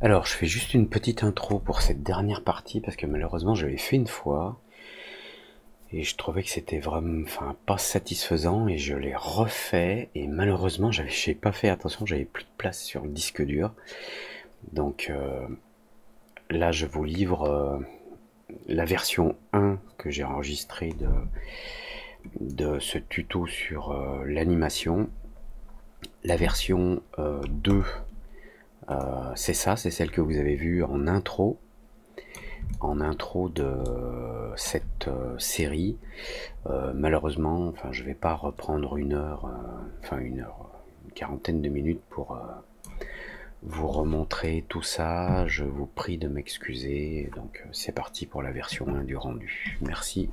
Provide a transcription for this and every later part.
Alors, je fais juste une petite intro pour cette dernière partie parce que malheureusement, je l'ai fait une fois et je trouvais que c'était vraiment, pas satisfaisant et je l'ai refait et malheureusement, j'ai pas fait attention, j'avais plus de place sur le disque dur. Donc là, je vous livre la version 1 que j'ai enregistrée de ce tuto sur l'animation. La version 2, c'est ça, c'est celle que vous avez vue en intro de cette série. Malheureusement, je vais pas reprendre une heure, une quarantaine de minutes pour vous remontrer tout ça. Je vous prie de m'excuser. Donc c'est parti pour la version 1 du rendu. Merci.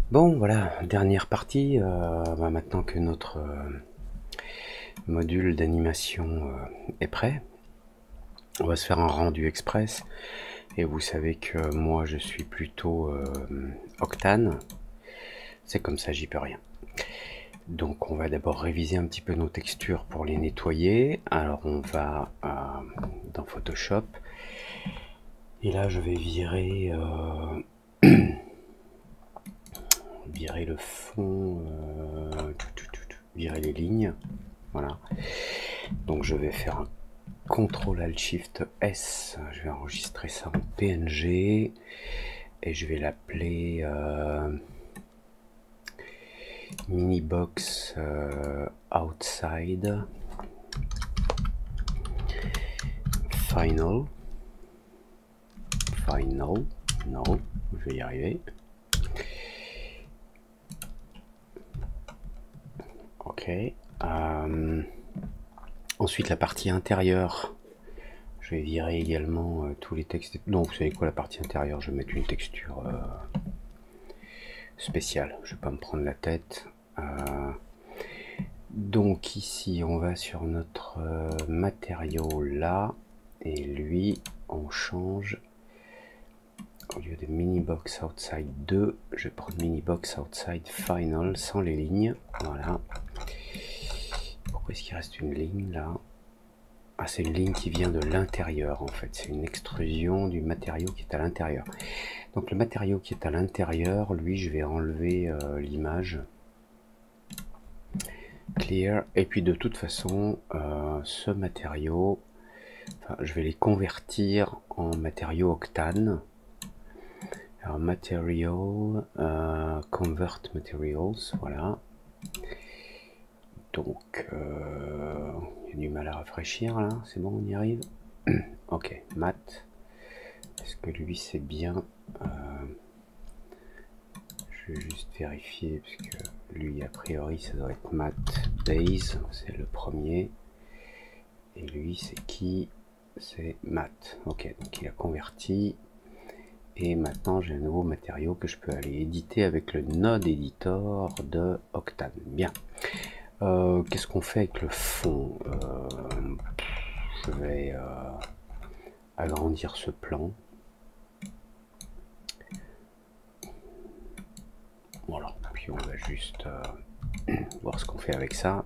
Bon voilà, dernière partie. Maintenant que notre module d'animation est prêt, on va se faire un rendu express. Et vous savez que moi je suis plutôt Octane, c'est comme ça, j'y peux rien. Donc on va d'abord réviser un petit peu nos textures pour les nettoyer. Alors on va dans Photoshop, et là je vais virer virer le fond, virer les lignes, voilà. Donc je vais faire un CTRL ALT SHIFT S, je vais enregistrer ça en PNG et je vais l'appeler Minibox Outside Final, non, je vais y arriver. Ok. Ensuite la partie intérieure, je vais virer également tous les textes. Non, vous savez quoi, la partie intérieure, je vais mettre une texture spéciale, je vais pas me prendre la tête. Donc ici on va sur notre matériau là, et lui on change. Au lieu de Minibox Outside 2, je vais prendre Minibox Outside Final sans les lignes. Voilà. Pourquoi est-ce qu'il reste une ligne là? Ah, c'est une ligne qui vient de l'intérieur en fait. C'est une extrusion du matériau qui est à l'intérieur. Donc le matériau qui est à l'intérieur, lui, je vais enlever l'image. Clear. Et puis de toute façon, ce matériau, je vais les convertir en matériaux Octane. Alors Material, Convert Materials, voilà. Donc, il y a du mal à rafraîchir là, c'est bon, on y arrive. Ok, mat. Est-ce que lui c'est bien? Je vais juste vérifier, parce que lui a priori ça doit être mat base, c'est le premier. Et lui c'est qui? C'est mat. Ok, donc il a converti. Et maintenant j'ai un nouveau matériau que je peux aller éditer avec le node editor de Octane. Bien. Qu'est-ce qu'on fait avec le fond? Je vais agrandir ce plan. Voilà, puis on va juste voir ce qu'on fait avec ça.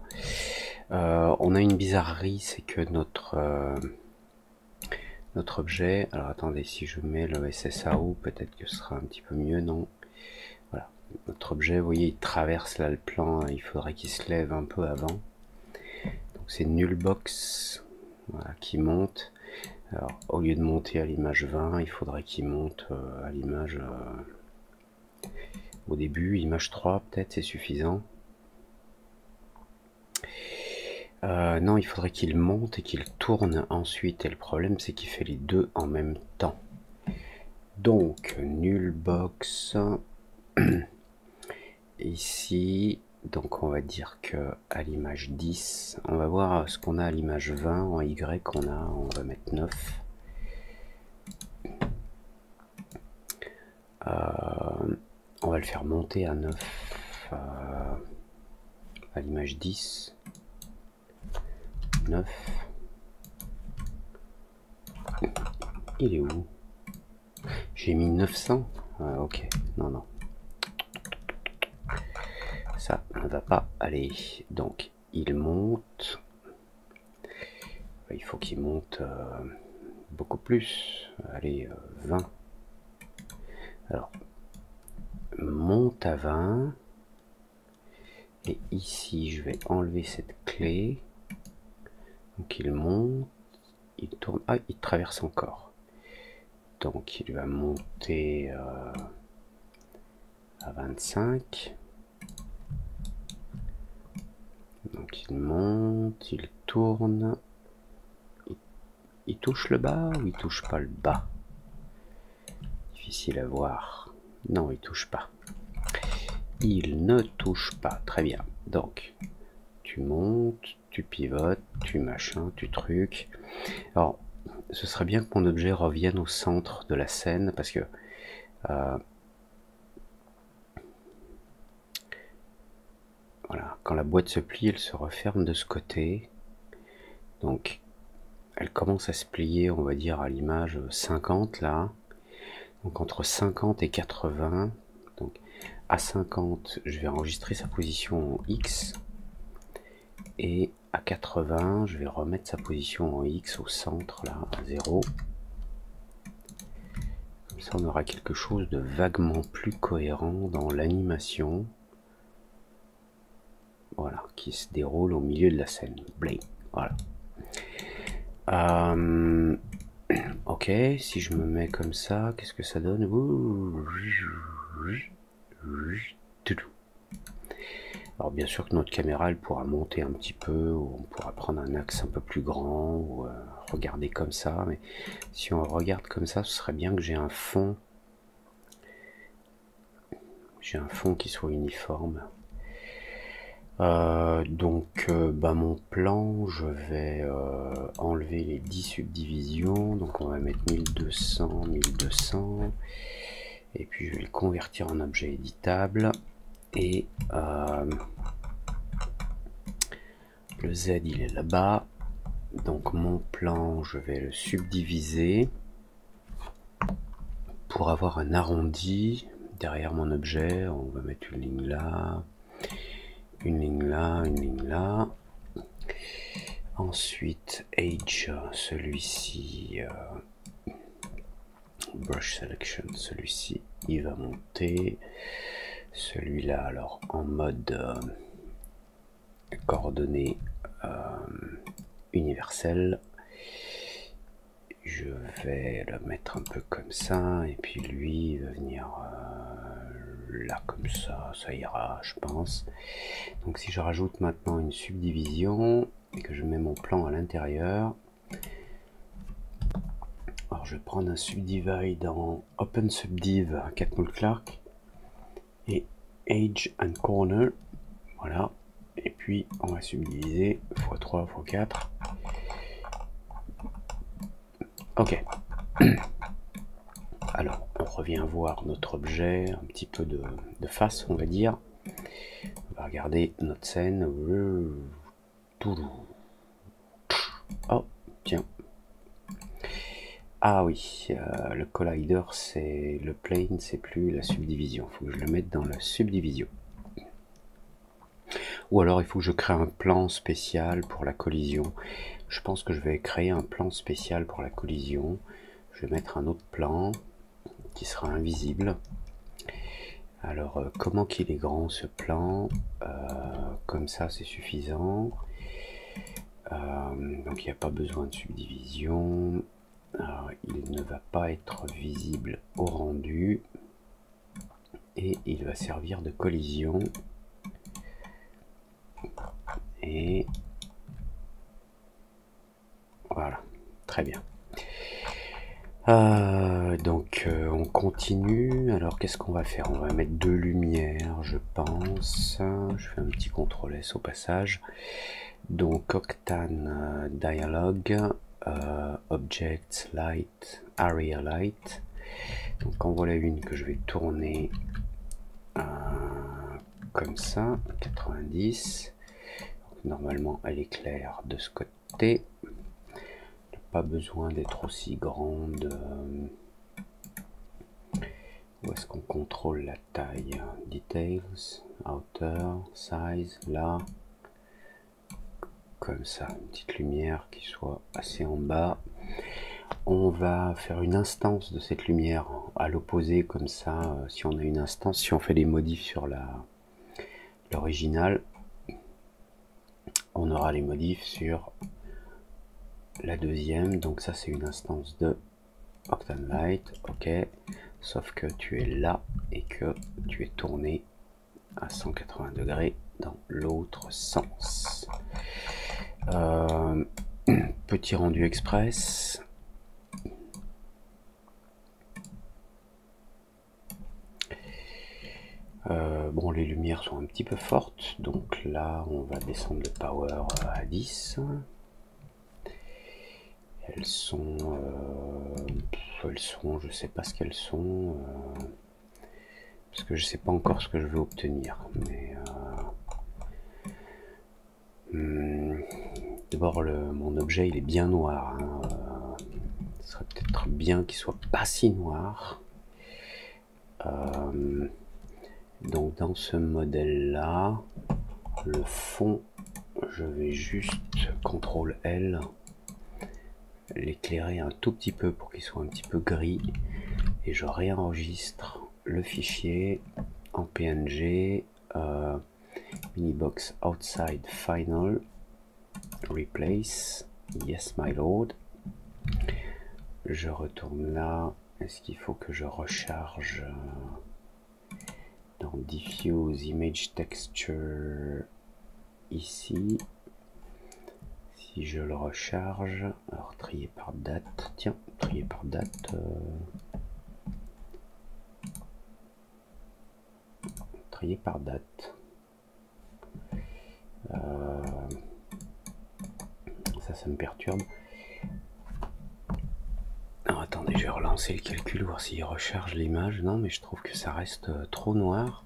On a une bizarrerie, c'est que notre objet, alors attendez, si je mets le SSAO, peut-être que ce sera un petit peu mieux, non? Voilà, notre objet, vous voyez, il traverse là le plan, il faudrait qu'il se lève un peu avant. Donc c'est nullbox, voilà, qui monte. Alors au lieu de monter à l'image 20, il faudrait qu'il monte à l'image au début, image 3 peut-être, c'est suffisant. Non, il faudrait qu'il monte et qu'il tourne ensuite, et le problème c'est qu'il fait les deux en même temps. Donc nullbox ici, donc on va dire que à l'image 10, on va voir ce qu'on a à l'image 20 en Y, on va mettre 9. On va le faire monter à 9 à l'image 10. 9. Il est où? J'ai mis 900. Ok, non. Ça ne va pas aller. Donc, il monte. il faut qu'il monte beaucoup plus. Allez, 20. Alors, monte à 20. Et ici, je vais enlever cette clé. Donc il monte, il tourne. Ah, il traverse encore. Donc il va monter à 25. Donc il monte, il tourne. Il touche le bas ou il touche pas le bas? Difficile à voir. Non, il touche pas. Il ne touche pas. Très bien. Donc, tu montes, tu pivotes, tu machin, tu trucs. Alors, ce serait bien que mon objet revienne au centre de la scène parce que voilà, quand la boîte se plie, elle se referme de ce côté. Donc, elle commence à se plier, on va dire, à l'image 50 là. Donc, entre 50 et 80. Donc, à 50, je vais enregistrer sa position en X. Et à 80, je vais remettre sa position en X au centre, là, à 0. Comme ça, on aura quelque chose de vaguement plus cohérent dans l'animation. Voilà, qui se déroule au milieu de la scène. Bling, voilà. Ok, si je me mets comme ça, qu'est-ce que ça donne? Alors bien sûr que notre caméra, elle pourra monter un petit peu, ou on pourra prendre un axe un peu plus grand, ou regarder comme ça, mais si on regarde comme ça, ce serait bien que j'ai un fond. J'ai un fond qui soit uniforme. Mon plan, je vais enlever les 10 subdivisions, donc on va mettre 1200, 1200, et puis je vais le convertir en objet éditable, et le Z il est là-bas, donc mon plan, je vais le subdiviser pour avoir un arrondi derrière mon objet. On va mettre une ligne là, une ligne là, une ligne là. Ensuite, Age, celui-ci, Brush Selection, celui-ci, il va monter. Celui-là, alors, en mode coordonnées universelles. Je vais le mettre un peu comme ça, et puis lui, il va venir là, comme ça ira, je pense. Donc si je rajoute maintenant une subdivision, et que je mets mon plan à l'intérieur, alors je vais prendre un subdivide dans Open Subdiv Catmull Clark, et Edge and Corner, voilà, et puis on va subdiviser x3, x4, ok. Alors, on revient voir notre objet, un petit peu de face, on va dire. On va regarder notre scène. Oh, tiens. Ah oui, le collider, c'est le plane, c'est plus la subdivision. Il faut que je le mette dans la subdivision. Ou alors, il faut que je crée un plan spécial pour la collision. Je pense que je vais créer un plan spécial pour la collision. Je vais mettre un autre plan qui sera invisible. Alors, comment qu'il est grand ce plan? Comme ça, c'est suffisant. Donc, il n'y a pas besoin de subdivision. Alors, il ne va pas être visible au rendu. Et il va servir de collision. Et voilà, très bien. On continue. Alors qu'est-ce qu'on va faire? On va mettre deux lumières, je pense. Je fais un petit CTRL S au passage. Donc Octane Dialogue, Object Light, Area Light. Donc en voilà une que je vais tourner comme ça, 90. Donc, normalement elle éclaire de ce côté. Pas besoin d'être aussi grande. Où est-ce qu'on contrôle la taille? Details, Outer, Size, là. comme ça, une petite lumière qui soit assez en bas. On va faire une instance de cette lumière à l'opposé, comme ça, si on a une instance, si on fait des modifs sur l'original, on aura les modifs sur la deuxième. Donc ça c'est une instance de Octanlight, ok, sauf que tu es là et que tu es tourné à 180 degrés dans l'autre sens. Petit rendu express. Bon, les lumières sont un petit peu fortes, donc là on va descendre le power à 10. Elles sont, je sais pas ce qu'elles sont, parce que je sais pas encore ce que je veux obtenir. Mais d'abord, mon objet il est bien noir. Hein, ce serait peut-être bien qu'il soit pas si noir. Donc dans ce modèle là, le fond, je vais juste CTRL L, l'éclairer un tout petit peu pour qu'il soit un petit peu gris, et je réenregistre le fichier en PNG, minibox outside final, replace, yes my lord. Je retourne là. Est-ce qu'il faut que je recharge dans diffuse image texture ici? Si je le recharge, alors trier par date, tiens, trier par date, trier par date, ça me perturbe. Alors attendez, je vais relancer le calcul, voir s'il recharge l'image. Non, mais je trouve que ça reste trop noir.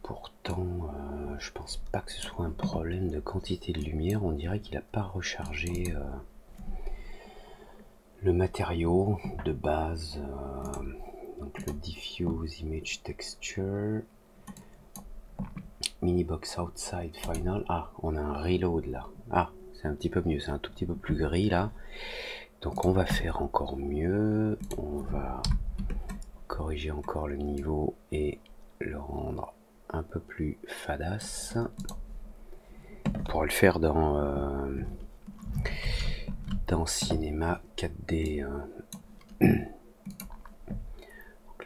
Pourtant, je pense pas que ce soit un problème de quantité de lumière. On dirait qu'il n'a pas rechargé le matériau de base. Donc le diffuse image texture, minibox outside final. Ah, on a un reload là. Ah, c'est un petit peu mieux, c'est un tout petit peu plus gris là. Donc on va faire encore mieux, on va corriger encore le niveau et le rendre un peu plus fadasse. Pour le faire dans Cinema 4D. Donc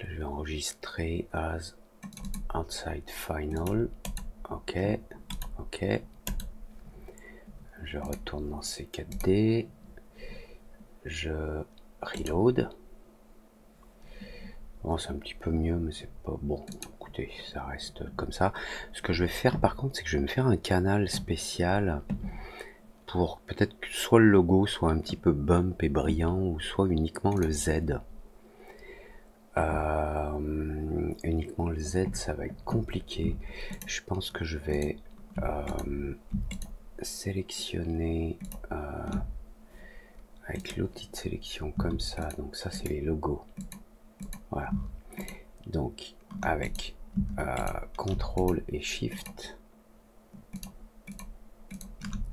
là je vais enregistrer as outside final. Ok, ok. Je retourne dans C4D. Je reload. Bon, c'est un petit peu mieux, mais c'est pas bon. Écoutez, ça reste comme ça. Ce que je vais faire par contre, c'est que je vais me faire un canal spécial pour peut-être que soit le logo soit un petit peu bump et brillant, ou soit uniquement le Z. Uniquement le Z, ça va être compliqué. Je pense que je vais sélectionner avec l'outil de sélection comme ça. Donc ça c'est les logos, voilà. Donc avec CTRL et SHIFT,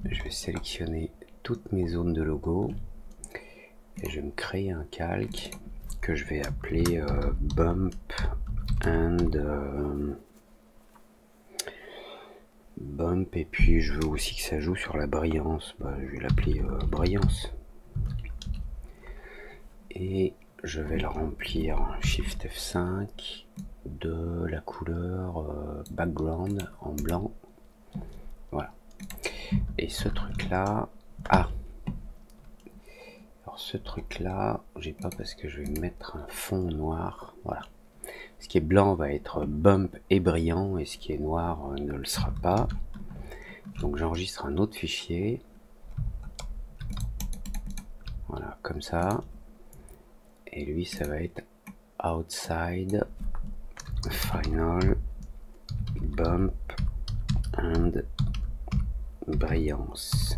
je vais sélectionner toutes mes zones de logo et je vais me créer un calque que je vais appeler bump and bump, et puis je veux aussi que ça joue sur la brillance. Je vais l'appeler brillance. Et je vais le remplir Shift F5 de la couleur background en blanc. Voilà. Et ce truc là, alors ce truc là, j'ai pas, parce que je vais mettre un fond noir. Voilà. Ce qui est blanc va être bump et brillant, et ce qui est noir ne le sera pas. Donc j'enregistre un autre fichier. Voilà, comme ça. Et lui, ça va être outside final bump and brillance.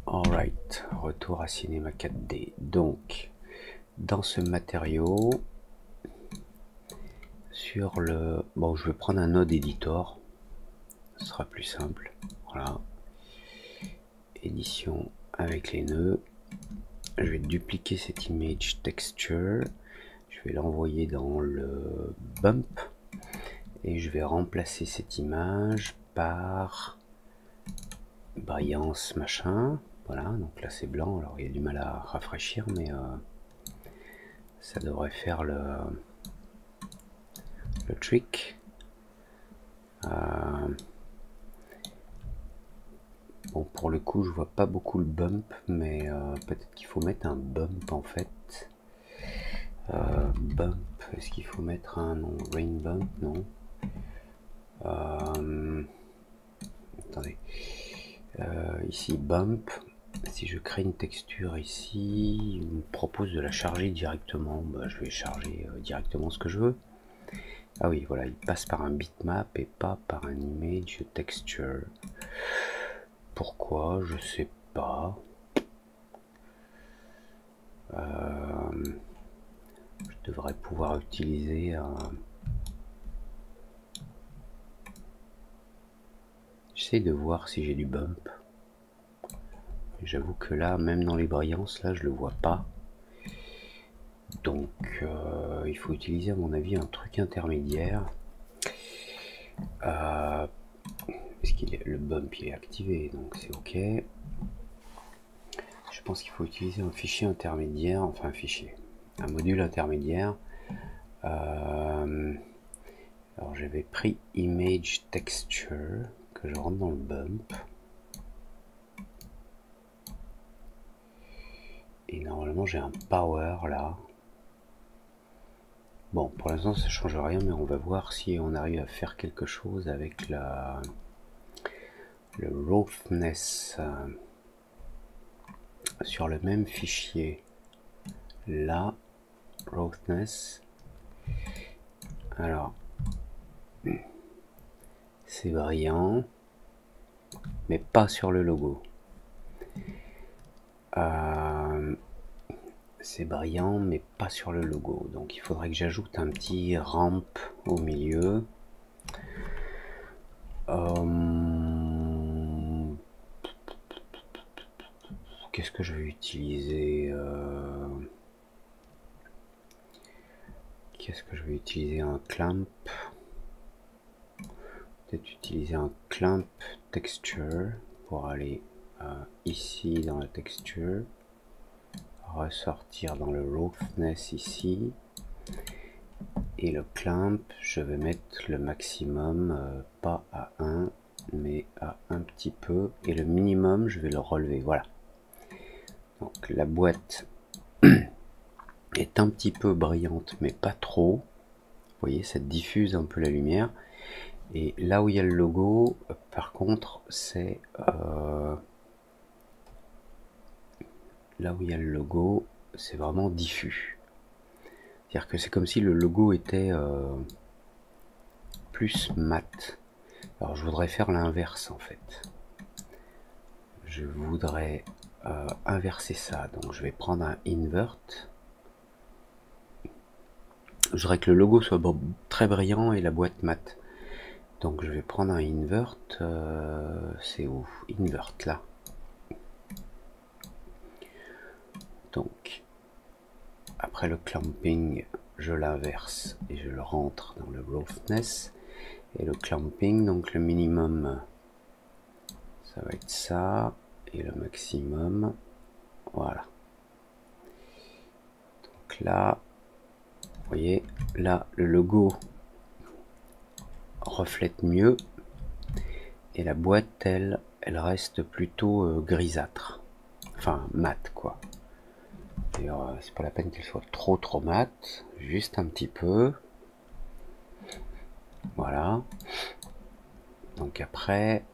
Alright, retour à Cinema 4D. Donc, dans ce matériau, sur le... Bon, je vais prendre un node editor. ce sera plus simple. Voilà. Édition avec les nœuds. Je vais dupliquer cette image texture. Je vais l'envoyer dans le bump. Et je vais remplacer cette image par brillance machin. Voilà, donc là c'est blanc. Alors il y a du mal à rafraîchir, mais ça devrait faire le trick. Bon, pour le coup, je vois pas beaucoup le bump, mais peut-être qu'il faut mettre un bump en fait. Bump, est-ce qu'il faut mettre un nom? Rain bump, non. Attendez. Ici, bump. Si je crée une texture ici, il me propose de la charger directement. Bah, je vais charger directement ce que je veux. Ah oui, voilà, il passe par un bitmap et pas par un image texture. Pourquoi? Je sais pas. Je devrais pouvoir utiliser un... J'essaie de voir si j'ai du bump. J'avoue que là, même dans les brillances, là, je le vois pas. Donc, il faut utiliser, à mon avis, un truc intermédiaire. Parce qu'il est, le bump il est activé, donc c'est ok. Je pense qu'il faut utiliser un fichier intermédiaire, enfin un fichier, un module intermédiaire. Alors j'avais pris image texture que je rentre dans le bump. Et normalement j'ai un power là. Bon, pour l'instant ça change rien, mais on va voir si on arrive à faire quelque chose avec le roughness sur le même fichier. Là, roughness. Alors, c'est brillant, mais pas sur le logo. C'est brillant, mais pas sur le logo. Donc il faudrait que j'ajoute un petit ramp au milieu. Qu'est-ce que je vais utiliser? Qu'est-ce que je vais utiliser? Un clamp. Peut-être utiliser un clamp texture pour aller ici dans la texture, ressortir dans le roughness ici, et le clamp je vais mettre le maximum pas à 1 mais à un petit peu, et le minimum je vais le relever. Voilà, donc la boîte est un petit peu brillante mais pas trop, vous voyez, ça diffuse un peu la lumière. Et là où il y a le logo, par contre, c'est là où il y a le logo, c'est vraiment diffus. C'est-à-dire que c'est comme si le logo était plus mat. Alors je voudrais faire l'inverse en fait. Je voudrais inverser ça. Donc je vais prendre un invert. Je voudrais que le logo soit très brillant et la boîte mat. Donc je vais prendre un invert, c'est où? Invert là. Donc après le clamping, je l'inverse et je le rentre dans le roughness. Et le clamping, donc le minimum, ça va être ça, et le maximum, voilà. Donc là, vous voyez, là le logo reflète mieux, et la boîte, elle reste plutôt grisâtre, enfin mat quoi. C'est pas la peine qu'elle soit trop mat, juste un petit peu. Voilà. Donc après,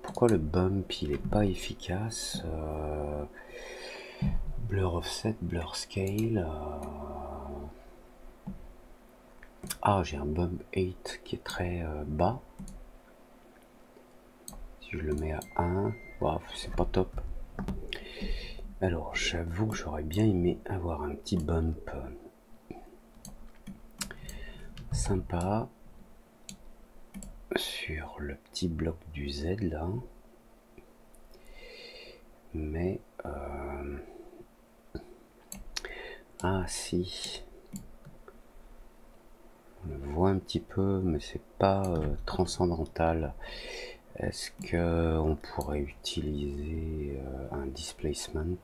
pourquoi le bump il est pas efficace? Blur offset, blur scale. Ah, j'ai un bump 8 qui est très bas. Si je le mets à 1, wow, c'est pas top. Alors j'avoue que j'aurais bien aimé avoir un petit bump sympa. sur le petit bloc du Z là, mais ah si, on le voit un petit peu, mais c'est pas transcendantal. Est-ce que on pourrait utiliser un displacement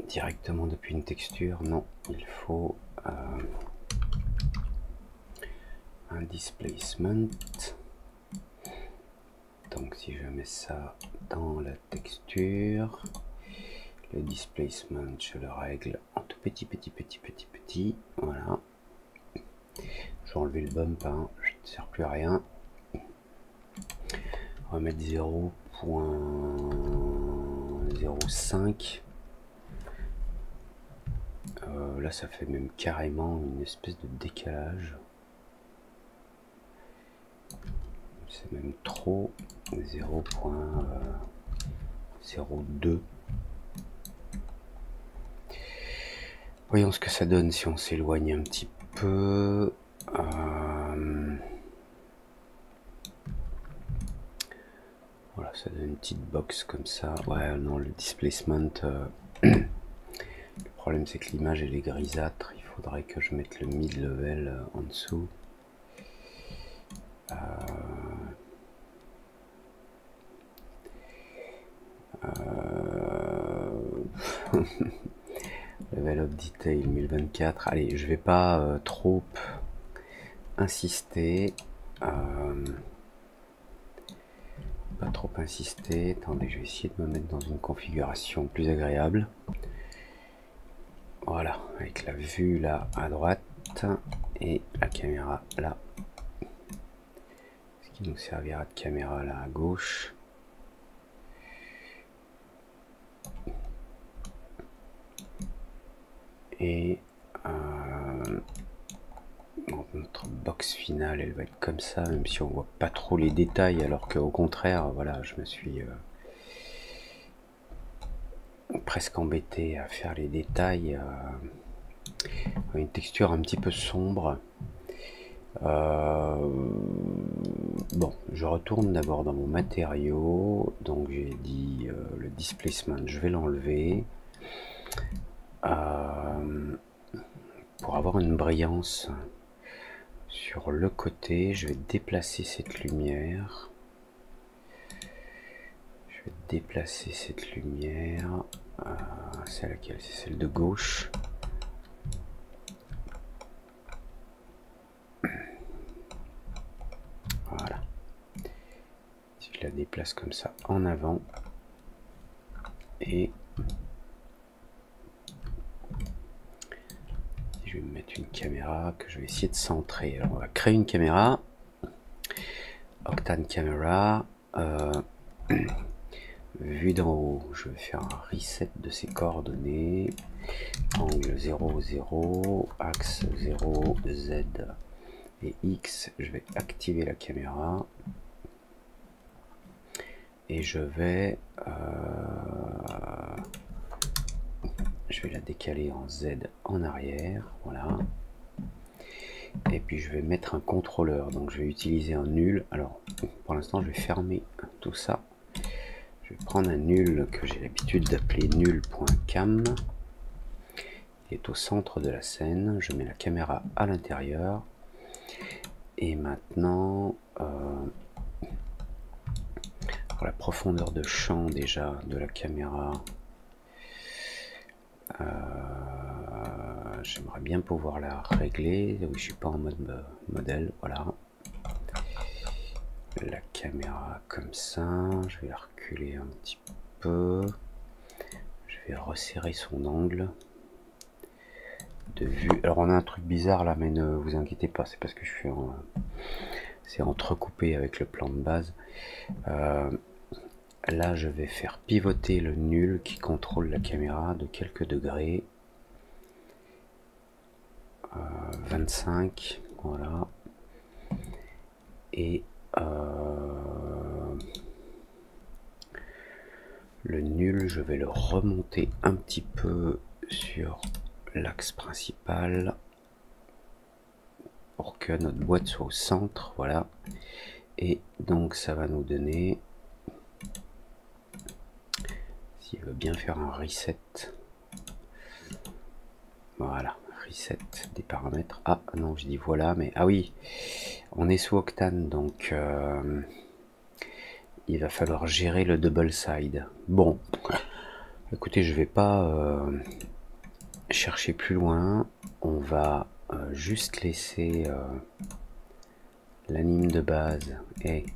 directement depuis une texture? Non, il faut un displacement. Donc si je mets ça dans la texture, le displacement je le règle en tout petit, voilà. Je vais enlever le bump, hein, je ne sert plus à rien. On va mettre 0.05. Là ça fait même carrément une espèce de décalage. C'est même trop. 0.02. Voyons ce que ça donne si on s'éloigne un petit peu. Voilà, ça donne une petite box comme ça. Ouais, non, le displacement. Le problème, c'est que l'image elle est grisâtre. Il faudrait que je mette le mid-level en dessous. Level of Detail 1024. Allez, je vais pas trop insister. Pas trop insister. Attendez, je vais essayer de me mettre dans une configuration plus agréable. Voilà, avec la vue là à droite et la caméra là. Ce qui nous servira de caméra là à gauche. Et notre box finale elle va être comme ça, même si on voit pas trop les détails, alors qu'au contraire voilà, je me suis presque embêté à faire les détails, une texture un petit peu sombre. Bon, je retourne d'abord dans mon matériau, donc j'ai dit le displacement je vais l'enlever pour avoir une brillance sur le côté. Je vais déplacer cette lumière, c'est laquelle? C'est celle de gauche. Voilà, si je la déplace comme ça en avant, et je vais me mettre une caméra que je vais essayer de centrer. Alors on va créer une caméra, Octane Camera, vue d'en haut, je vais faire un reset de ses coordonnées, angle 0, 0, axe 0, Z et X. Je vais activer la caméra et je vais la décaler en Z en arrière, voilà. Et puis je vais mettre un contrôleur, donc je vais utiliser un nul. Alors pour l'instant je vais fermer tout ça. Je vais prendre un nul que j'ai l'habitude d'appeler nul.cam, qui est au centre de la scène. Je mets la caméra à l'intérieur et maintenant pour la profondeur de champ déjà de la caméra, j'aimerais bien pouvoir la régler. Oui, je suis pas en mode modèle, voilà. La caméra comme ça, je vais la reculer un petit peu, je vais resserrer son angle de vue. Alors on a un truc bizarre là, mais ne vous inquiétez pas, c'est parce que je suis c'est entrecoupé avec le plan de base. Là je vais faire pivoter le nul qui contrôle la caméra de quelques degrés, 25, voilà. Et le nul je vais le remonter un petit peu sur l'axe principal, pour que notre boîte soit au centre, voilà. Et donc ça va nous donner, s'il veut bien faire un reset, voilà, reset des paramètres. Ah non, je dis voilà, mais ah oui, on est sous Octane, donc il va falloir gérer le double side. Bon, écoutez, je vais pas chercher plus loin, on va juste laisser l'anime de base. Et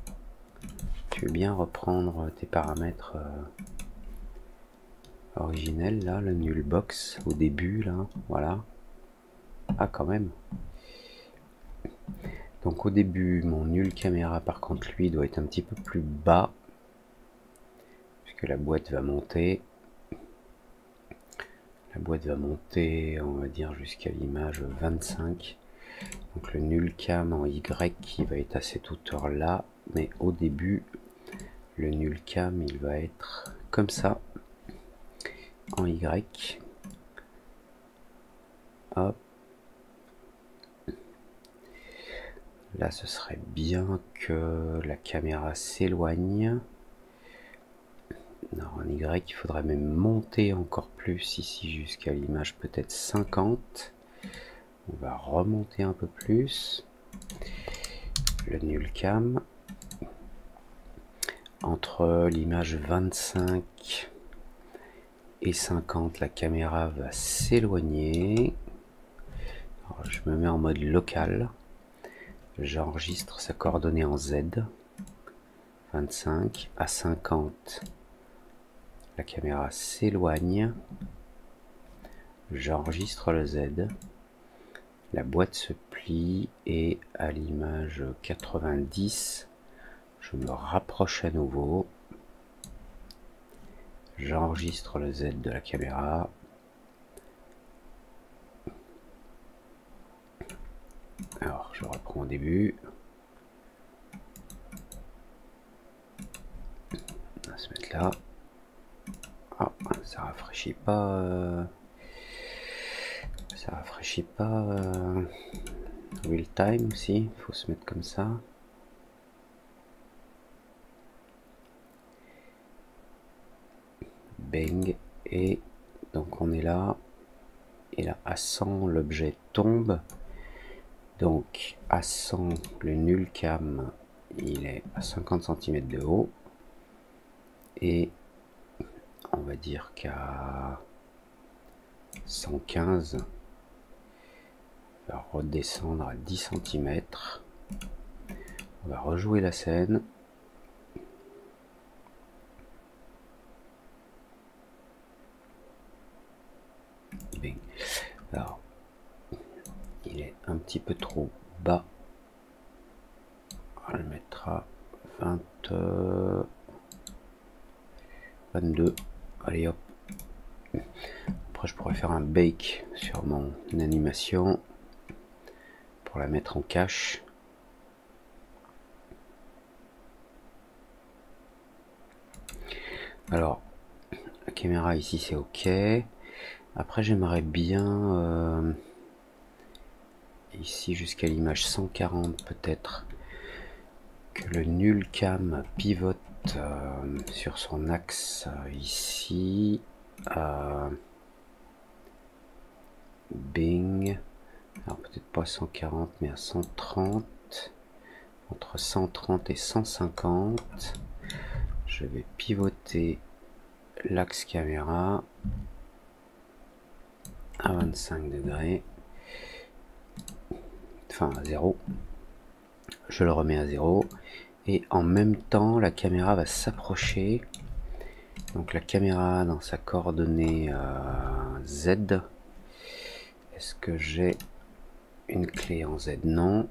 tu veux bien reprendre tes paramètres originels là, le null box au début là, voilà. Ah quand même. Donc au début mon null caméra par contre lui doit être un petit peu plus bas puisque la boîte va monter. La boîte va monter, on va dire jusqu'à l'image 25. Donc le null cam en Y qui va être à cette hauteur là, mais au début le null cam il va être comme ça en Y. Hop. Là ce serait bien que la caméra s'éloigne. En Y il faudrait même monter encore plus ici jusqu'à l'image peut-être 50. On va remonter un peu plus. Le null cam. Entre l'image 25 et 50, la caméra va s'éloigner. Je me mets en mode local. J'enregistre sa coordonnée en Z. 25 à 50. La caméra s'éloigne. J'enregistre le Z. La boîte se plie et à l'image 90, je me rapproche à nouveau. J'enregistre le Z de la caméra. Alors, je reprends au début. On va se mettre là. Ah, ça rafraîchit pas. Ça rafraîchit pas. Real time aussi. Il faut se mettre comme ça. Bang. Et donc on est là. Et là, à 100, l'objet tombe. Donc à 100, le null cam, il est à 50 cm de haut. Et on va dire qu'à 115, on va redescendre à 10 cm. On va rejouer la scène. Bing. Alors, il est un petit peu trop bas. On va le mettre à 22. Allez hop. Après je pourrais faire un bake sur mon animation pour la mettre en cache. Alors la caméra ici c'est ok. Après j'aimerais bien ici jusqu'à l'image 140 peut-être que le null cam pivote sur son axe ici. Bing. Alors peut-être pas 140 mais à 130. Entre 130 et 150. Je vais pivoter l'axe caméra à 25 degrés. Enfin à 0. Je le remets à 0. Et en même temps, la caméra va s'approcher. Donc la caméra dans sa coordonnée Z. Est-ce que j'ai une clé en Z? Non.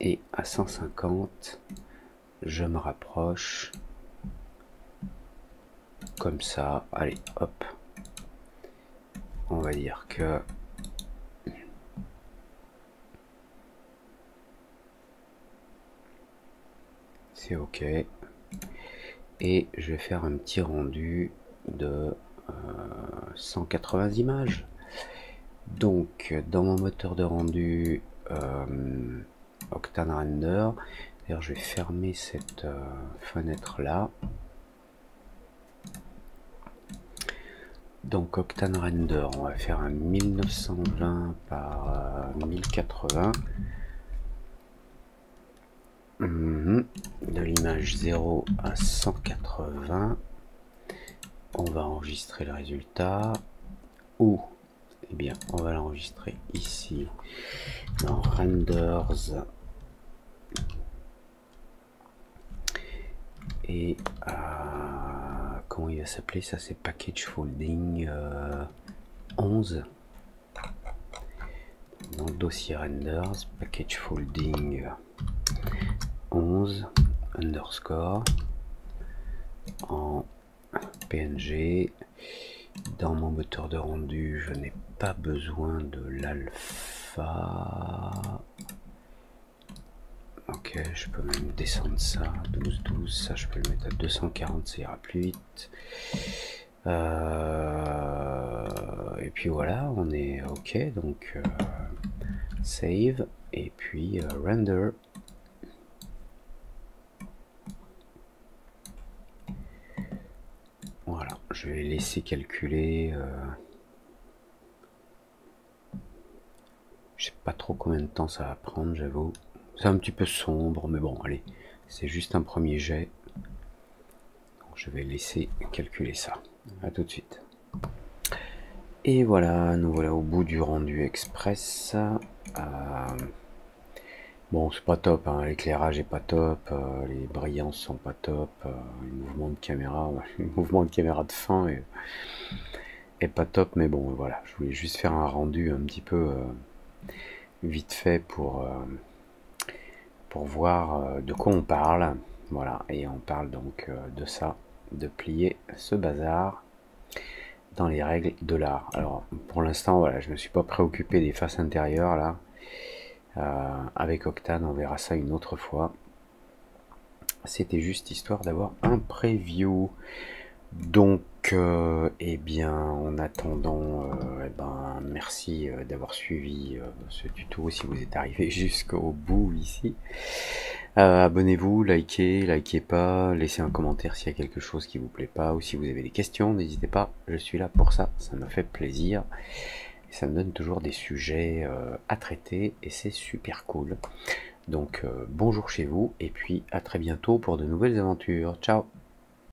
Et à 150, je me rapproche. Comme ça. Allez, hop. On va dire que c'est ok. Et je vais faire un petit rendu de 180 images. Donc dans mon moteur de rendu, Octane Render. D'ailleurs, je vais fermer cette fenêtre là. Donc Octane Render, on va faire un 1920 par 1080. De l'image 0 à 180. On va enregistrer le résultat. Où? Eh bien, on va l'enregistrer ici dans Renders. Et comment il va s'appeler ça? C'est Package Folding 11. Dans le dossier Renders, Package Folding 11 underscore en PNG. Dans mon moteur de rendu, je n'ai pas besoin de l'alpha. Ok, je peux même descendre ça, 12, ça je peux le mettre à 240, ça ira plus vite. Et puis voilà, on est ok, donc save, et puis render. Voilà, je vais laisser calculer. Je sais pas trop combien de temps ça va prendre, j'avoue. C'est un petit peu sombre, mais bon, allez, c'est juste un premier jet. Donc, je vais laisser calculer ça. À tout de suite. Et voilà, nous voilà au bout du rendu express. Bon, c'est pas top, hein, l'éclairage est pas top, les brillances sont pas top, le mouvement de caméra, le mouvement de caméra de fin est pas top, mais bon, voilà, je voulais juste faire un rendu un petit peu vite fait pour voir de quoi on parle. Voilà, et on parle donc de ça, de plier ce bazar dans les règles de l'art. Alors pour l'instant, voilà, je me suis pas préoccupé des faces intérieures là. Avec Octane, on verra ça une autre fois. C'était juste histoire d'avoir un preview. Donc, eh bien, en attendant, merci d'avoir suivi ce tuto si vous êtes arrivé jusqu'au bout ici. Abonnez-vous, likez pas, laissez un commentaire s'il y a quelque chose qui vous plaît pas, ou si vous avez des questions, n'hésitez pas, je suis là pour ça, ça me fait plaisir. Et ça me donne toujours des sujets à traiter, et c'est super cool. Donc bonjour chez vous, et puis à très bientôt pour de nouvelles aventures. Ciao!